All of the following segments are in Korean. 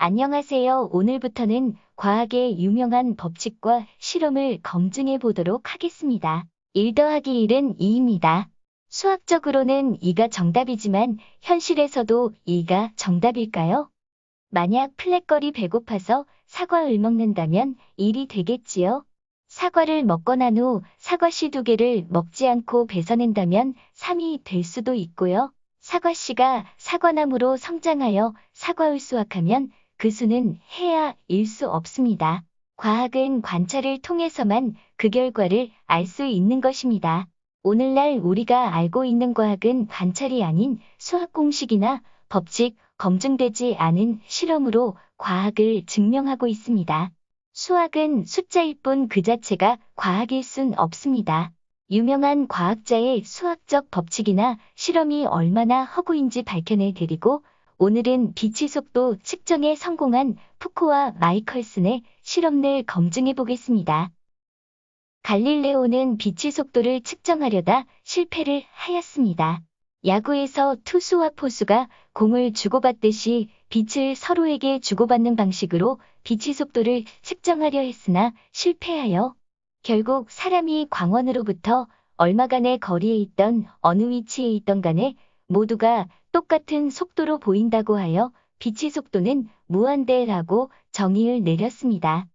안녕하세요. 오늘부터는 과학의 유명한 법칙과 실험을 검증해 보도록 하겠습니다. 1 더하기 1은 2입니다. 수학적으로는 2가 정답이지만 현실에서도 2가 정답일까요? 만약 플랫걸이 배고파서 사과를 먹는다면 1이 되겠지요. 사과를 먹고 난 후 사과씨 2개를 먹지 않고 뺏어낸다면 3이 될 수도 있고요. 사과씨가 사과나무로 성장하여 사과를 수확하면 그 수는 해야일 수 없습니다. 과학은 관찰을 통해서만 그 결과를 알 수 있는 것입니다. 오늘날 우리가 알고 있는 과학은 관찰이 아닌 수학 공식이나 법칙, 검증되지 않은 실험으로 과학을 증명하고 있습니다. 수학은 숫자일 뿐 그 자체가 과학일 순 없습니다. 유명한 과학자의 수학적 법칙이나 실험이 얼마나 허구인지 밝혀내 드리고 오늘은 빛의 속도 측정에 성공한 푸코와 마이컬슨의 실험을 검증해 보겠습니다. 갈릴레오는 빛의 속도를 측정하려다 실패를 하였습니다. 야구에서 투수와 포수가 공을 주고받듯이 빛을 서로에게 주고받는 방식으로 빛의 속도를 측정하려 했으나 실패하여 결국 사람이 광원으로부터 얼마간의 거리에 있던 어느 위치에 있던 간에 모두가 똑같은 속도로 보인다고 하여 빛의 속도는 무한대라고 정의를 내렸습니다.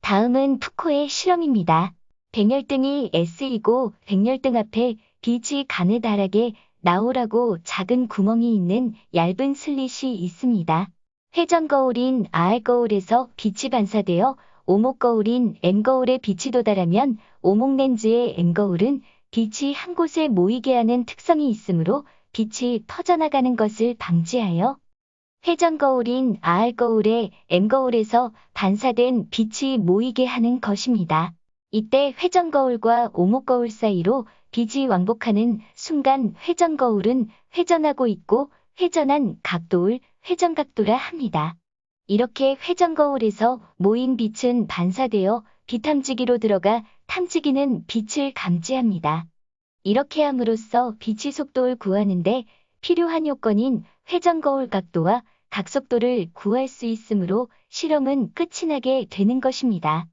다음은 푸코의 실험입니다. 백열등이 S이고 백열등 앞에 빛이 가느다랗게 나오라고 작은 구멍이 있는 얇은 슬릿이 있습니다. 회전거울인 R거울에서 빛이 반사되어 오목거울인 M거울에 빛이 도달하면 오목렌즈의 M거울은 빛이 한 곳에 모이게 하는 특성이 있으므로 빛이 퍼져나가는 것을 방지하여 회전거울인 R거울에 M거울에서 반사된 빛이 모이게 하는 것입니다. 이때 회전거울과 오목거울 사이로 빛이 왕복하는 순간 회전거울은 회전하고 있고 회전한 각도를 회전각도라 합니다. 이렇게 회전거울에서 모인 빛은 반사되어 비탐지기로 들어가 탐지기는 빛을 감지합니다. 이렇게 함으로써 빛의 속도를 구하는데 필요한 요건인 회전거울 각도와 각속도를 구할 수 있으므로 실험은 끝이 나게 되는 것입니다.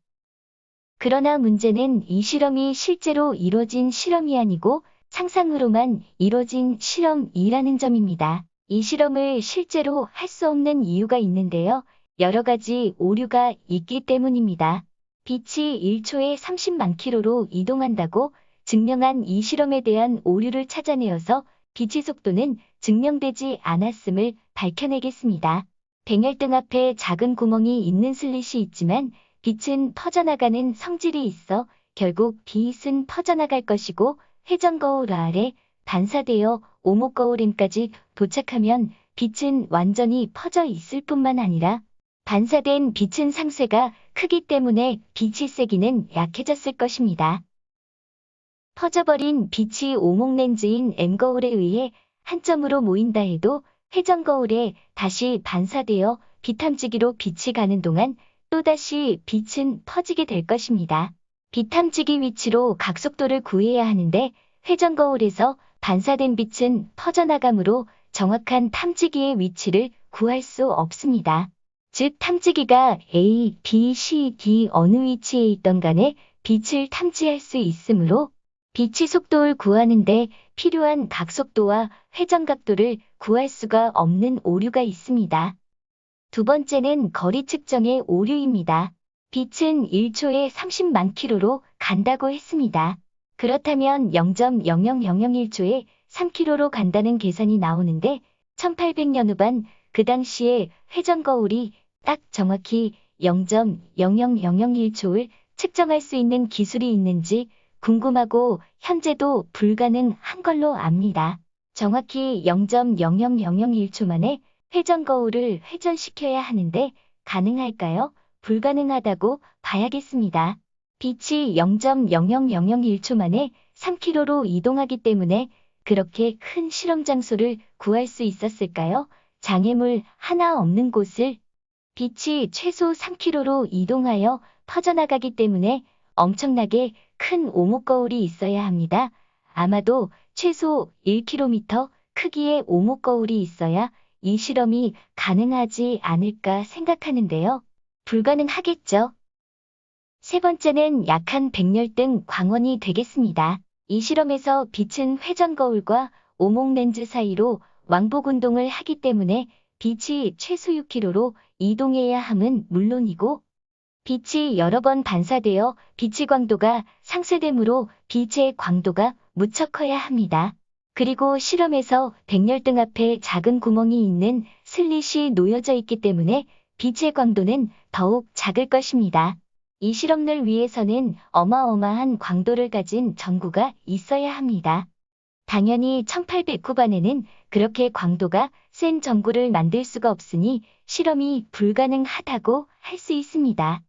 그러나 문제는 이 실험이 실제로 이뤄진 실험이 아니고 상상으로만 이뤄진 실험이라는 점입니다. 이 실험을 실제로 할 수 없는 이유가 있는데요. 여러 가지 오류가 있기 때문입니다. 빛이 1초에 30만 킬로로 이동한다고 증명한 이 실험에 대한 오류를 찾아내어서 빛의 속도는 증명되지 않았음을 밝혀내겠습니다. 백열등 앞에 작은 구멍이 있는 슬릿이 있지만 빛은 퍼져나가는 성질이 있어 결국 빛은 퍼져나갈 것이고 회전거울 아래 반사되어 오목거울 M까지 도착하면 빛은 완전히 퍼져 있을 뿐만 아니라 반사된 빛은 상쇄가 크기 때문에 빛의 세기는 약해졌을 것입니다. 퍼져버린 빛이 오목렌즈인 M거울에 의해 한 점으로 모인다 해도 회전거울에 다시 반사되어 비탐지기로 빛이 가는 동안 또다시 빛은 퍼지게 될 것입니다. 비탐지기 위치로 각속도를 구해야 하는데 회전거울에서 반사된 빛은 퍼져나가므로 정확한 탐지기의 위치를 구할 수 없습니다. 즉 탐지기가 A, B, C, D 어느 위치에 있던 간에 빛을 탐지할 수 있으므로 빛의 속도를 구하는데 필요한 각속도와 회전각도를 구할 수가 없는 오류가 있습니다. 두 번째는 거리 측정의 오류입니다. 빛은 1초에 30만 킬로로 간다고 했습니다. 그렇다면 0.00001초에 3킬로로 간다는 계산이 나오는데 1800년 후반 그 당시에 회전거울이 딱 정확히 0.00001초를 측정할 수 있는 기술이 있는지 궁금하고 현재도 불가능한 걸로 압니다. 정확히 0.00001초 만에 회전거울을 회전시켜야 하는데 가능할까요? 불가능하다고 봐야겠습니다. 빛이 0.00001초 만에 3km로 이동하기 때문에 그렇게 큰 실험 장소를 구할 수 있었을까요? 장애물 하나 없는 곳을 빛이 최소 3km로 이동하여 퍼져나가기 때문에 엄청나게 큰 오목거울이 있어야 합니다. 아마도 최소 1km, 크기의 오목 거울이 있어야 이 실험이 가능하지 않을까 생각하는데요. 불가능하겠죠. 세 번째는 약한 백열등 광원이 되겠습니다. 이 실험에서 빛은 회전 거울과 오목 렌즈 사이로 왕복 운동을 하기 때문에 빛이 최소 6km로 이동해야 함은 물론이고, 빛이 여러 번 반사되어 빛의 광도가 상쇄되므로 빛의 광도가 무척 커야 합니다. 그리고 실험에서 백열등 앞에 작은 구멍이 있는 슬릿이 놓여져 있기 때문에 빛의 광도는 더욱 작을 것입니다. 이 실험을 위해서는 어마어마한 광도를 가진 전구가 있어야 합니다. 당연히 1809반에는 그렇게 광도가 센 전구를 만들 수가 없으니 실험이 불가능하다고 할 수 있습니다.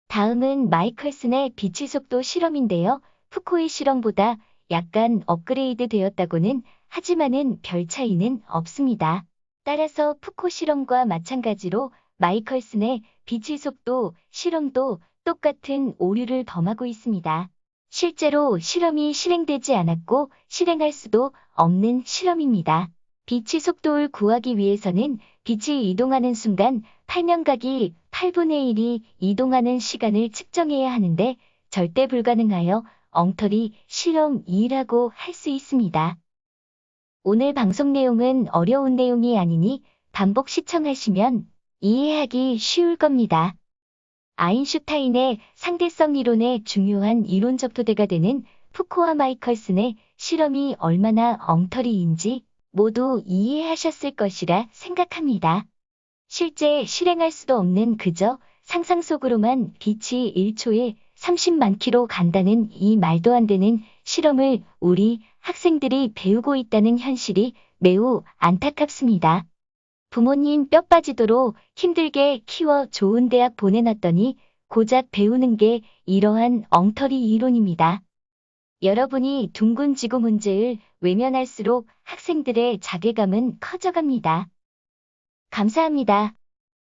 다음은 마이컬슨의 빛의 속도 실험인데요. 푸코의 실험보다 약간 업그레이드 되었다고는 하지만은 별 차이는 없습니다. 따라서 푸코 실험과 마찬가지로 마이컬슨의 빛의 속도 실험도 똑같은 오류를 범하고 있습니다. 실제로 실험이 실행되지 않았고 실행할 수도 없는 실험입니다. 빛의 속도를 구하기 위해서는 빛이 이동하는 순간 팔명각이 8분의 1이 이동하는 시간을 측정해야 하는데 절대 불가능하여 엉터리 실험 2라고 할 수 있습니다. 오늘 방송 내용은 어려운 내용이 아니니 반복 시청하시면 이해하기 쉬울 겁니다. 아인슈타인의 상대성 이론의 중요한 이론적 토대가 되는 푸코와 마이컬슨의 실험이 얼마나 엉터리인지 모두 이해하셨을 것이라 생각합니다. 실제 실행할 수도 없는 그저 상상 속으로만 빛이 1초에 30만 킬로 간다는 이 말도 안 되는 실험을 우리 학생들이 배우고 있다는 현실이 매우 안타깝습니다. 부모님 뼈 빠지도록 힘들게 키워 좋은 대학 보내놨더니 고작 배우는 게 이러한 엉터리 이론입니다. 여러분이 둥근 지구 문제를 외면할수록 학생들의 자괴감은 커져갑니다. 감사합니다.